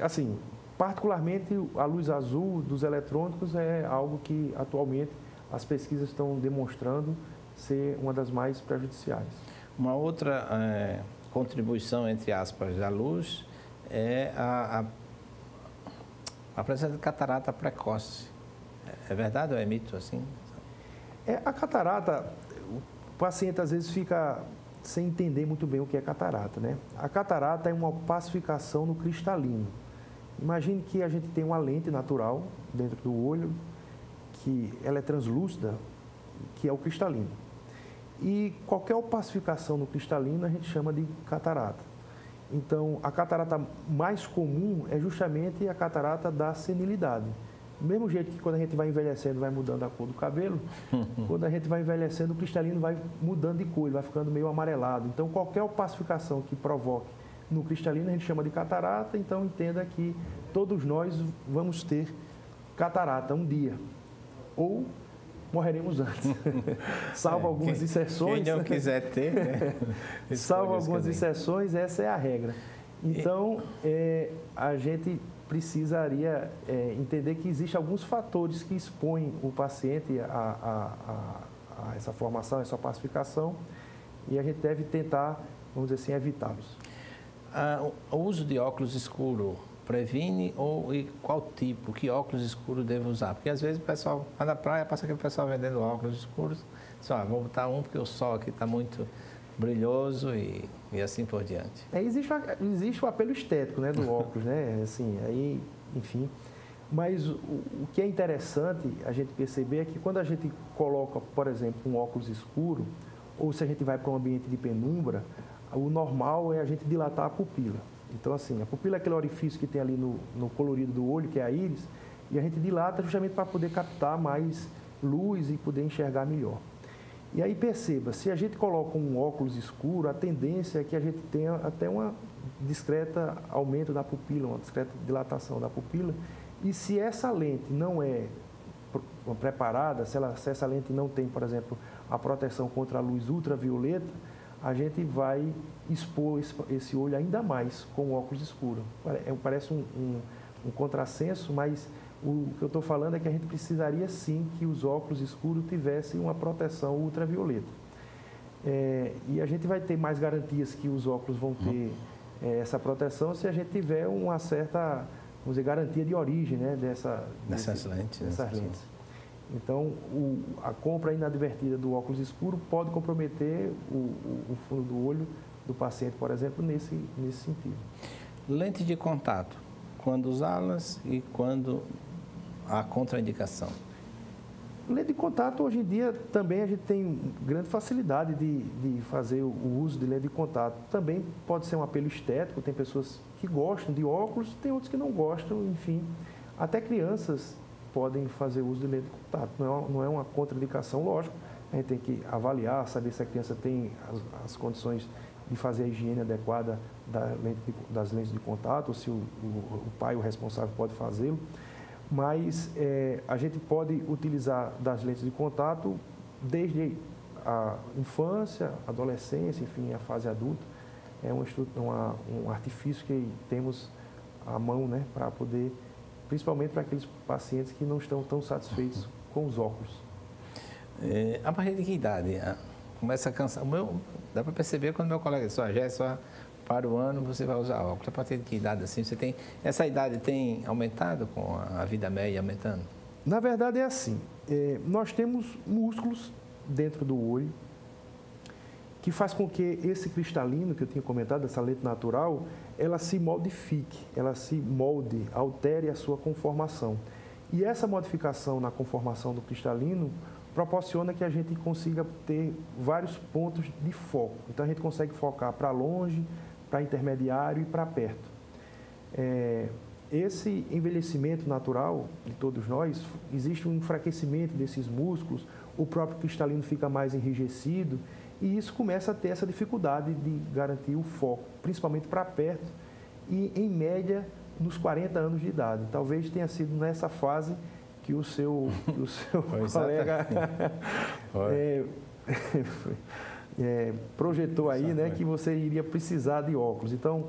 Assim, particularmente a luz azul dos eletrônicos é algo que atualmente as pesquisas estão demonstrando ser uma das mais prejudiciais. Uma outra contribuição, entre aspas, da luz é a presença de catarata precoce. É verdade ou é mito assim? A catarata, o paciente às vezes fica sem entender muito bem o que é catarata, né? A catarata é uma opacificação no cristalino. Imagine que a gente tem uma lente natural dentro do olho, que ela é translúcida, que é o cristalino. E qualquer opacificação no cristalino a gente chama de catarata. Então, a catarata mais comum é justamente a catarata da senilidade. Do mesmo jeito que quando a gente vai envelhecendo, vai mudando a cor do cabelo, quando a gente vai envelhecendo, o cristalino vai mudando de cor, ele vai ficando meio amarelado. Então, qualquer opacificação que provoque no cristalino, a gente chama de catarata. Então, entenda que todos nós vamos ter catarata um dia, ou morreremos antes. Salvo algumas exceções. Quem não quiser ter, né? Salvo algumas exceções, essa é a regra. Então, a gente precisaria entender que existem alguns fatores que expõem o paciente a essa formação, a essa opacificação, e a gente deve tentar, vamos dizer assim, evitá-los. O uso de óculos escuro previne e qual tipo, que óculos escuros devo usar? Porque às vezes o pessoal vai na praia, passa aquele pessoal vendendo óculos escuros, só vou botar um porque o sol aqui está muito brilhoso e assim por diante. Existe o apelo estético, né, do óculos, né? Assim, aí, enfim. Mas o que é interessante a gente perceber é que quando a gente coloca, por exemplo, um óculos escuro, ou se a gente vai para um ambiente de penumbra, o normal é a gente dilatar a pupila. Então, assim, a pupila é aquele orifício que tem ali no colorido do olho, que é a íris, e a gente dilata justamente para poder captar mais luz e poder enxergar melhor. E aí perceba, se a gente coloca um óculos escuro, a tendência é que a gente tenha até uma discreta aumento da pupila, uma discreta dilatação da pupila. E se essa lente não é preparada, se essa lente não tem, por exemplo, a proteção contra a luz ultravioleta, a gente vai expor esse olho ainda mais com o óculos escuro. Parece um contrassenso, mas o que eu estou falando é que a gente precisaria sim que os óculos escuros tivessem uma proteção ultravioleta. E a gente vai ter mais garantias que os óculos vão ter essa proteção se a gente tiver uma certa, vamos dizer, garantia de origem, né, dessas lentes. Então, a compra inadvertida do óculos escuro pode comprometer o fundo do olho do paciente, por exemplo, nesse sentido. Lente de contato, quando usá-las e quando a contraindicação? Lente de contato, hoje em dia, também a gente tem grande facilidade de fazer o uso de lente de contato. Também pode ser um apelo estético, tem pessoas que gostam de óculos, tem outros que não gostam, enfim. Até crianças podem fazer uso de lente de contato. Não é uma contraindicação, lógico. A gente tem que avaliar, saber se a criança tem as condições de fazer a higiene adequada das lentes de contato, ou se o pai, o responsável, pode fazê-lo. Mas a gente pode utilizar das lentes de contato desde a infância, adolescência, enfim, a fase adulta. É um artifício que temos à mão, né, para poder, principalmente para aqueles pacientes que não estão tão satisfeitos com os óculos. A partir de que idade começa a cansar? Dá para perceber quando meu colega diz, já é só para o ano você vai usar óculos. A partir de que idade assim você tem? Essa idade tem aumentado com a vida média aumentando? Na verdade é assim, nós temos músculos dentro do olho que faz com que esse cristalino que eu tinha comentado, essa lente natural, ela se modifique, ela se molde, altere a sua conformação. E essa modificação na conformação do cristalino proporciona que a gente consiga ter vários pontos de foco. Então a gente consegue focar para longe, para intermediário e para perto. Esse envelhecimento natural de todos nós, existe um enfraquecimento desses músculos, o próprio cristalino fica mais enrijecido e isso começa a ter essa dificuldade de garantir o foco, principalmente para perto e, em média, nos 40 anos de idade. Talvez tenha sido nessa fase que o seu colega projetou aí, né, que você iria precisar de óculos. Então,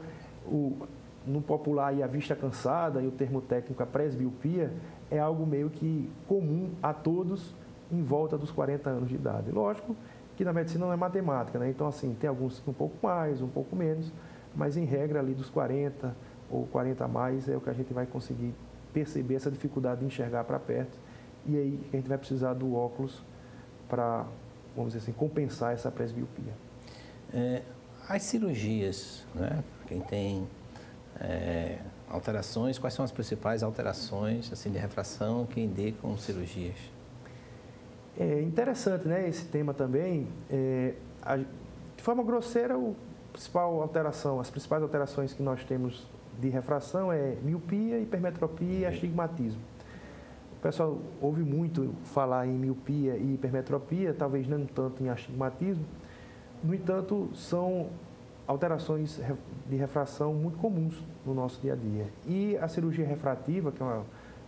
no popular, a vista cansada, e o termo técnico, a presbiopia, é algo meio que comum a todos em volta dos 40 anos de idade. Lógico que na medicina não é matemática, né? Então, assim, tem alguns um pouco mais, um pouco menos, mas em regra ali dos 40 ou 40 a mais é o que a gente vai conseguir perceber essa dificuldade de enxergar para perto e aí a gente vai precisar do óculos para, vamos dizer assim, compensar essa presbiopia. As cirurgias, né? Quem tem alterações, quais são as principais alterações assim, de refração que indicam cirurgias? É interessante, né, esse tema também. De forma grosseira, as principais alterações que nós temos de refração é miopia, hipermetropia e astigmatismo. O pessoal ouve muito falar em miopia e hipermetropia, talvez não tanto em astigmatismo. No entanto, são alterações de refração muito comuns no nosso dia a dia. E a cirurgia refrativa, que é uma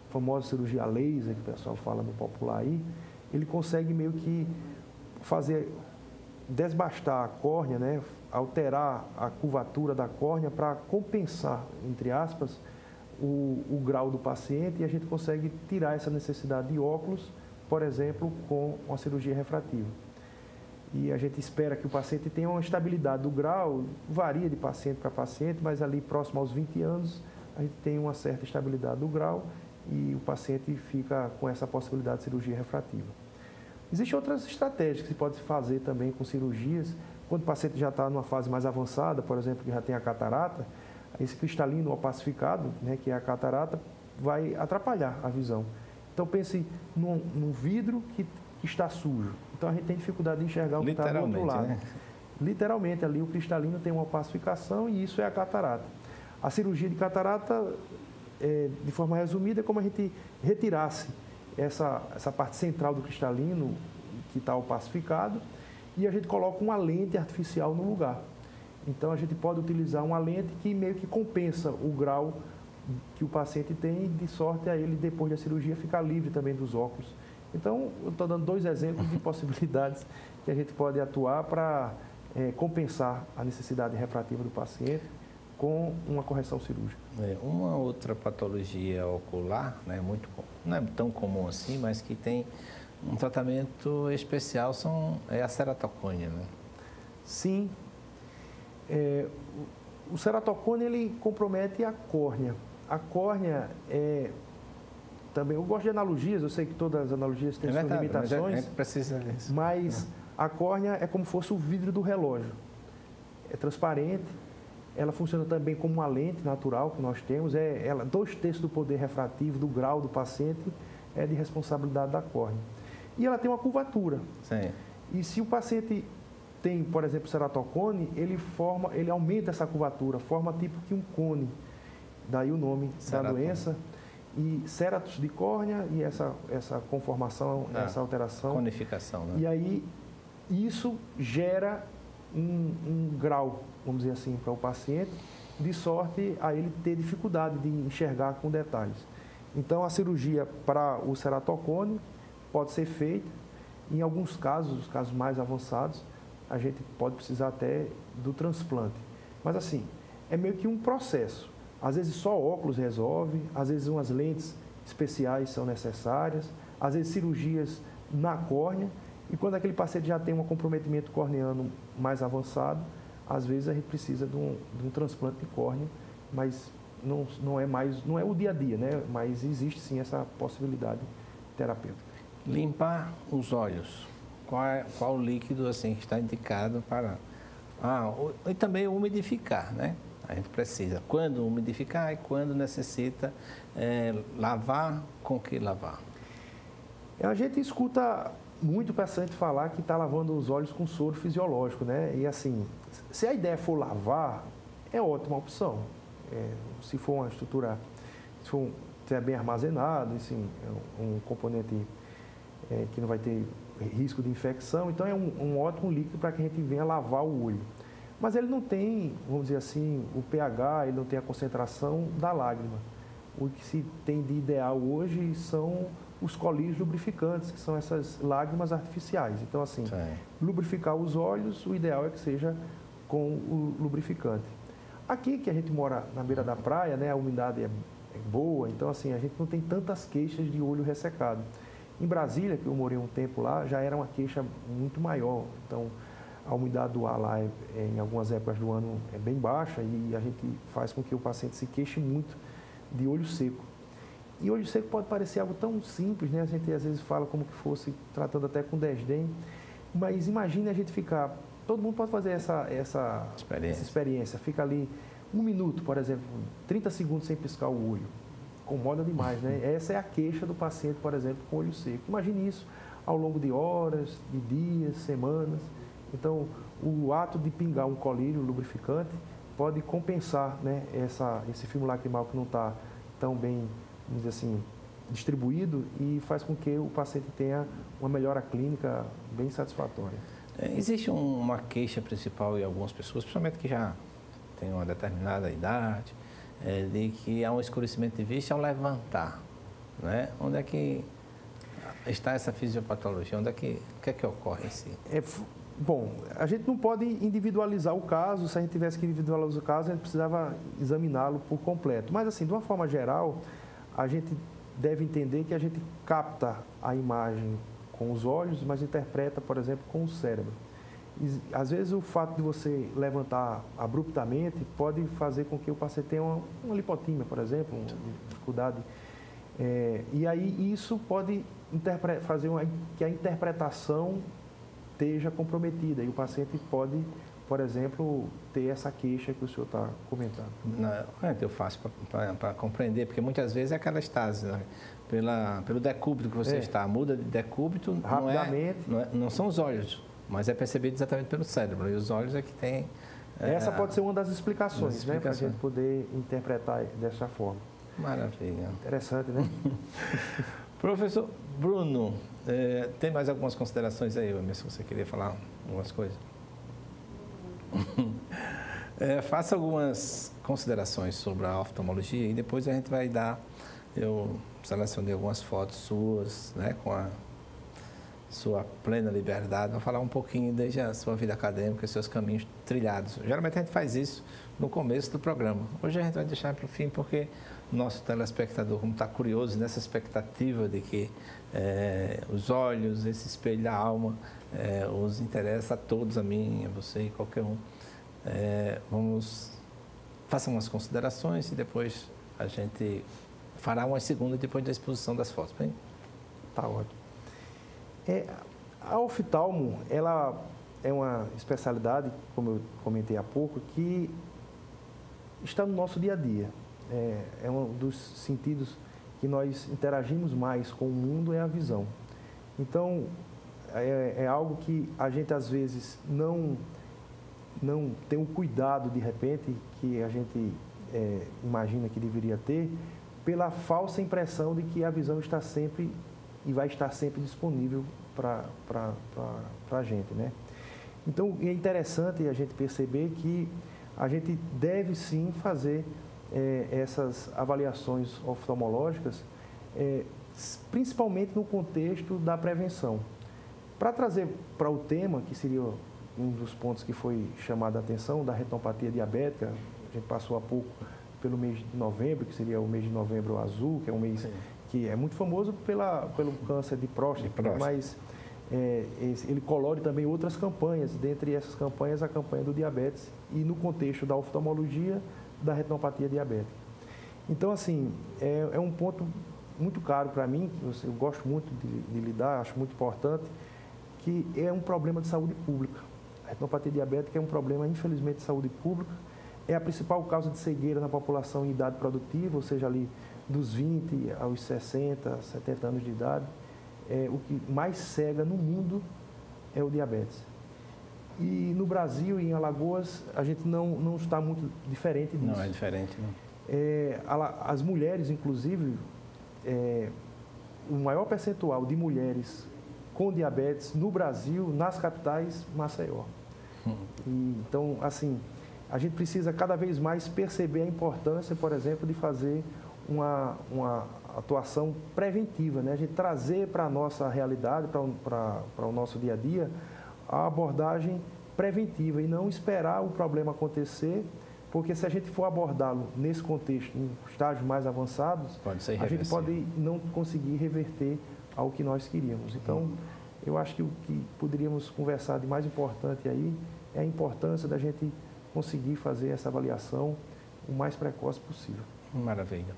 famosa cirurgia laser, que o pessoal fala no popular aí, ele consegue meio que desbastar a córnea, né? Alterar a curvatura da córnea para compensar, entre aspas, o grau do paciente e a gente consegue tirar essa necessidade de óculos, por exemplo, com uma cirurgia refrativa. E a gente espera que o paciente tenha uma estabilidade do grau, varia de paciente para paciente, mas ali próximo aos 20 anos a gente tem uma certa estabilidade do grau e o paciente fica com essa possibilidade de cirurgia refrativa. Existem outras estratégias que se pode fazer também com cirurgias. Quando o paciente já está numa fase mais avançada, por exemplo, que já tem a catarata, esse cristalino opacificado, né, que é a catarata, vai atrapalhar a visão. Então pense num vidro que está sujo. Então a gente tem dificuldade de enxergar o que está do outro lado. Né? Literalmente ali o cristalino tem uma opacificação e isso é a catarata. A cirurgia de catarata, de forma resumida, é como a gente retirasse essa parte central do cristalino que está opacificado e a gente coloca uma lente artificial no lugar. Então a gente pode utilizar uma lente que meio que compensa o grau que o paciente tem, de sorte a ele, depois da cirurgia, ficar livre também dos óculos. Então, eu estou dando 2 exemplos de possibilidades que a gente pode atuar para compensar a necessidade refrativa do paciente com uma correção cirúrgica. Uma outra patologia ocular, né, não é tão comum assim, mas que tem um tratamento especial é a ceratocônia. Né? Sim. O ceratocônia ele compromete a córnea. A córnea também, eu gosto de analogias, eu sei que todas as analogias têm suas limitações, precisa disso. mas a córnea é como se fosse o vidro do relógio. É transparente, ela funciona também como uma lente natural que nós temos, 2/3 do poder refrativo, do grau do paciente, é de responsabilidade da córnea. E ela tem uma curvatura. Sim. E se o paciente tem, por exemplo, ceratocone, ele aumenta essa curvatura, forma tipo que um cone. Daí o nome da doença. E ceratos de córnea e essa conformação, essa alteração. Conificação, né? E aí isso gera um grau, vamos dizer assim, para o paciente, de sorte a ele ter dificuldade de enxergar com detalhes. Então a cirurgia para o ceratocone pode ser feita. Em alguns casos, os casos mais avançados, a gente pode precisar até do transplante. Mas assim, é meio que um processo. Às vezes só óculos resolve, às vezes umas lentes especiais são necessárias, às vezes cirurgias na córnea, e quando aquele paciente já tem um comprometimento corneano mais avançado, às vezes a gente precisa de um transplante de córnea, mas não é o dia a dia, né? Mas existe sim essa possibilidade terapêutica. Limpar os olhos. Qual líquido assim que está indicado para... e também umidificar, né? A gente precisa. Quando umidificar e quando necessita lavar, com que lavar? A gente escuta muito paciente falar que está lavando os olhos com soro fisiológico, né? E assim, se a ideia for lavar, é ótima opção. Se for uma estrutura, se é bem armazenado, assim, um componente que não vai ter risco de infecção, então é um ótimo líquido para que a gente venha lavar o olho. Mas ele não tem, vamos dizer assim, o pH, ele não tem a concentração da lágrima. O que se tem de ideal hoje são os colírios lubrificantes, que são essas lágrimas artificiais. Então, assim, lubrificar os olhos, o ideal é que seja com o lubrificante. Aqui que a gente mora na beira da praia, né, a umidade é boa, então assim, a gente não tem tantas queixas de olho ressecado. Em Brasília, que eu morei um tempo lá, já era uma queixa muito maior. Então, a umidade do ar lá, em algumas épocas do ano, é bem baixa e a gente faz com que o paciente se queixe muito de olho seco. E olho seco pode parecer algo tão simples, né? A gente às vezes fala como que fosse tratando até com desdém, mas imagine a gente ficar... Todo mundo pode fazer essa experiência. Fica ali 1 minuto, por exemplo, 30 segundos sem piscar o olho. Incomoda demais, né? Essa é a queixa do paciente, por exemplo, com olho seco. Imagine isso ao longo de horas, de dias, semanas. Então, o ato de pingar um colírio lubrificante pode compensar, né, esse filme lacrimal que não está tão bem, vamos dizer assim, distribuído e faz com que o paciente tenha uma melhora clínica bem satisfatória. Existe uma queixa principal em algumas pessoas, principalmente que já têm uma determinada idade, de que há um escurecimento de vista ao levantar, né? Onde é que está essa fisiopatologia? O que é que ocorre em si? Bom, a gente não pode individualizar o caso. Se a gente tivesse que individualizar o caso, a gente precisava examiná-lo por completo. Mas, assim, de uma forma geral, a gente deve entender que a gente capta a imagem com os olhos, mas interpreta, por exemplo, com o cérebro. E, às vezes, o fato de você levantar abruptamente pode fazer com que o paciente tenha uma lipotímia, por exemplo, uma dificuldade. E aí, isso pode fazer que a interpretação esteja comprometida e o paciente pode, por exemplo, ter essa queixa que o senhor está comentando. Não é tão fácil para compreender, porque muitas vezes é aquela estase, né? Pelo decúbito que você está, muda de decúbito, rapidamente. Não são os olhos, mas é percebido exatamente pelo cérebro, e os olhos é que tem... Essa pode ser uma das explicações, né, para a gente poder interpretar dessa forma. Maravilha. Interessante, né? Professor Bruno, tem mais algumas considerações aí, se você queria falar algumas coisas? Faça algumas considerações sobre a oftalmologia e depois a gente vai dar... Eu selecionei algumas fotos suas, né, com a sua plena liberdade, para falar um pouquinho desde a sua vida acadêmica e seus caminhos trilhados. Geralmente a gente faz isso no começo do programa. Hoje a gente vai deixar para o fim porque o nosso telespectador, como está curioso nessa expectativa de que os olhos, esse espelho da alma, os interessa a todos, a mim, a você e qualquer um. Faça umas considerações e depois a gente fará uma segunda depois da exposição das fotos, bem? Tá ótimo. A oftalmo, ela é uma especialidade, como eu comentei há pouco, que está no nosso dia a dia. É um dos sentidos que nós interagimos mais com o mundo, é a visão. Então, é algo que a gente às vezes não tem o cuidado, de repente, que a gente imagina que deveria ter, pela falsa impressão de que a visão está sempre e vai estar sempre disponível para a gente, né? Então, é interessante a gente perceber que a gente deve sim fazer essas avaliações oftalmológicas, principalmente no contexto da prevenção. Para trazer para o tema, que seria um dos pontos que foi chamado a atenção, da retinopatia diabética, a gente passou há pouco pelo mês de novembro, que seria o mês de novembro azul, que é um mês que é muito famoso pelo câncer de próstata, mas ele colore também outras campanhas, dentre essas campanhas a campanha do diabetes e no contexto da oftalmologia, da retinopatia diabética. Então, assim, é um ponto muito caro para mim, eu gosto muito de lidar, acho muito importante, que é um problema de saúde pública. A retinopatia diabética é um problema, infelizmente, de saúde pública, é a principal causa de cegueira na população em idade produtiva, ou seja, ali dos 20 aos 60, 70 anos de idade. O que mais cega no mundo é o diabetes. E no Brasil e em Alagoas, a gente não está muito diferente disso. Não é diferente, não. As mulheres, inclusive, o maior percentual de mulheres com diabetes no Brasil, nas capitais, Maceió. Então, assim, a gente precisa cada vez mais perceber a importância, por exemplo, de fazer uma atuação preventiva, né? A gente trazer para a nossa realidade, para o nosso dia a dia, a abordagem preventiva e não esperar o problema acontecer, porque se a gente for abordá-lo nesse contexto, em estágios mais avançados, a gente pode não conseguir reverter ao que nós queríamos. Então, eu acho que o que poderíamos conversar de mais importante aí é a importância da gente conseguir fazer essa avaliação o mais precoce possível. Maravilha.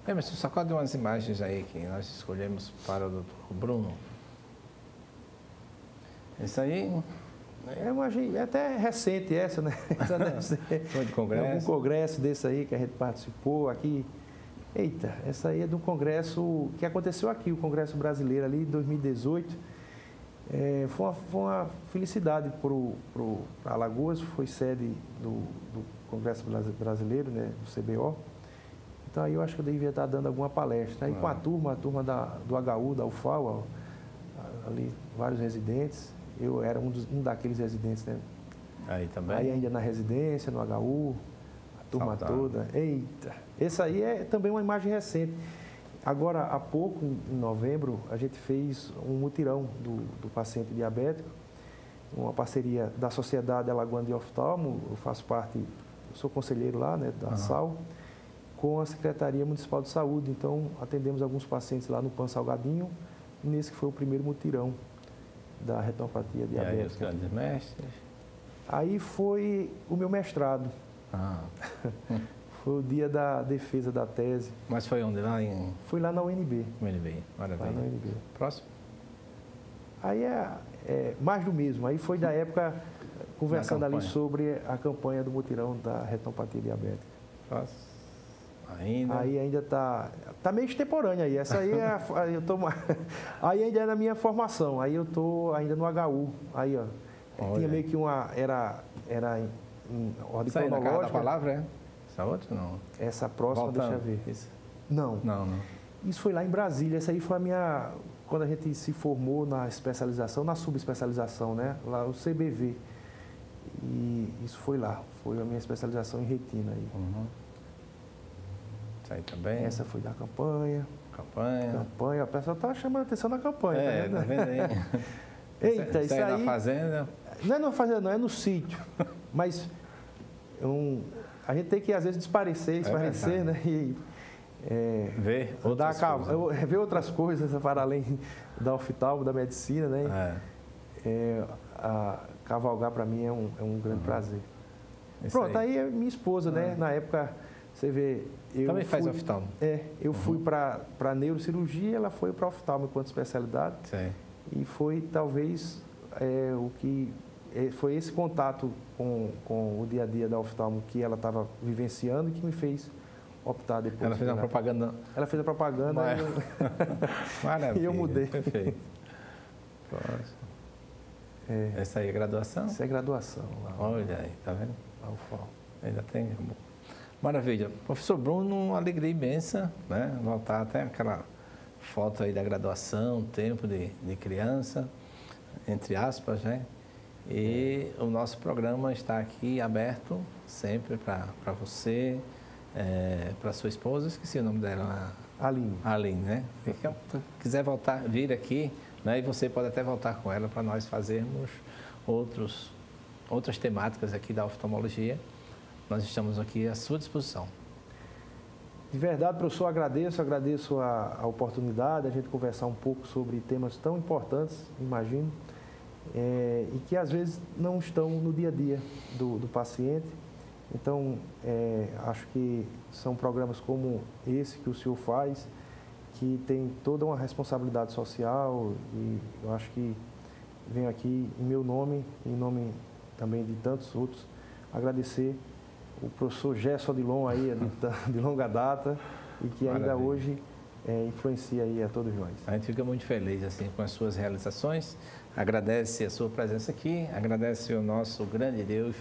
Emerson, sacode umas imagens aí que nós escolhemos para o doutor Bruno. Isso aí... É até recente essa, né? Essa deve ser Foi de congresso? Algum congresso desse aí que a gente participou aqui. Eita, essa aí é de um congresso que aconteceu aqui, o Congresso Brasileiro ali em 2018. Foi uma felicidade para Alagoas, foi sede do Congresso Brasileiro, né, do CBO. Então aí eu acho que eu devia estar dando alguma palestra. Aí com a turma do HU, da UFAO, ali vários residentes. Eu era um daqueles residentes, né? Aí também? Aí ainda na residência, no HU, a turma toda. Eita! Essa aí é também uma imagem recente. Agora, há pouco, em novembro, a gente fez um mutirão do paciente diabético, uma parceria da Sociedade Alagoana de Oftalmo, eu faço parte, eu sou conselheiro lá, né, da SAL, com a Secretaria Municipal de Saúde. Então, atendemos alguns pacientes lá no Pan Salgadinho, nesse que foi o primeiro mutirão da retinopatia diabética. E aí os grandes mestres? Aí foi o meu mestrado. Foi o dia da defesa da tese. Mas foi onde? Lá em... Foi lá na UNB. UNB, maravilha. Lá na UNB. Próximo? Aí é mais do mesmo. Aí foi da época, conversando ali sobre a campanha do mutirão da retinopatia diabética. Próximo. Ainda? Aí ainda tá meio extemporânea aí. Essa aí eu tô aí ainda é na minha formação. Aí eu tô ainda no HU. Aí, ó. Tinha meio que era em ordem Isso aí cronológica. na Casa da Palavra, é? Essa outra não? Essa próxima, Voltando. deixa eu ver. Isso. Não. Não. Isso foi lá em Brasília. Essa aí foi a minha... Quando a gente se formou na especialização, na subespecialização, né? Lá, o CBV. E isso foi lá. Foi a minha especialização em retina aí. Isso aí também. Essa foi da campanha. Campanha. O pessoal tá chamando a atenção na campanha. Tá vendo aí? Eita, isso aí... na fazenda? Não é na fazenda, não. É no sítio. Mas a gente tem que, às vezes, espairecer, né? E... ver outras coisas. Ver outras coisas para além da oftalmo, da medicina, né? Cavalgar para mim é um grande prazer. Pronto, aí minha esposa, né? Na época Você vê... Também faz oftalmo? Eu fui para neurocirurgia, ela foi para oftalmo enquanto especialidade. Sim. E foi talvez foi esse contato com o dia a dia da oftalmo que ela estava vivenciando que me fez optar depois. Ela fez uma propaganda. Ela fez a propaganda e eu mudei. Perfeito. Essa aí é graduação? Essa é graduação. Olha aí, tá vendo? Ainda tem. Maravilha. Professor Bruno, uma alegria imensa, né? Voltar até aquela foto aí da graduação, tempo de criança, entre aspas, né? E o nosso programa está aqui aberto sempre para você, para sua esposa, esqueci o nome dela. Aline. Aline, né? Se quiser vir aqui, né? E você pode até voltar com ela para nós fazermos outras temáticas aqui da oftalmologia. Nós estamos aqui à sua disposição. De verdade, professor, agradeço a oportunidade, a gente conversar um pouco sobre temas tão importantes, imagino, e que às vezes não estão no dia a dia do paciente. Então, acho que são programas como esse que o senhor faz, que tem toda uma responsabilidade social, e eu acho que venho aqui em meu nome, em nome também de tantos outros, agradecer o professor Gerson Odilon aí, de longa data, e que ainda hoje influencia aí a todos nós. A gente fica muito feliz assim, com as suas realizações, agradece a sua presença aqui, agradece o nosso grande Deus,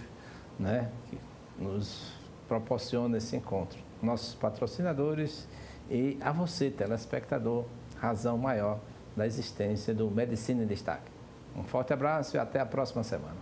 né, que nos proporciona esse encontro, nossos patrocinadores e a você, telespectador, razão maior da existência do Medicina em Destaque. Um forte abraço e até a próxima semana.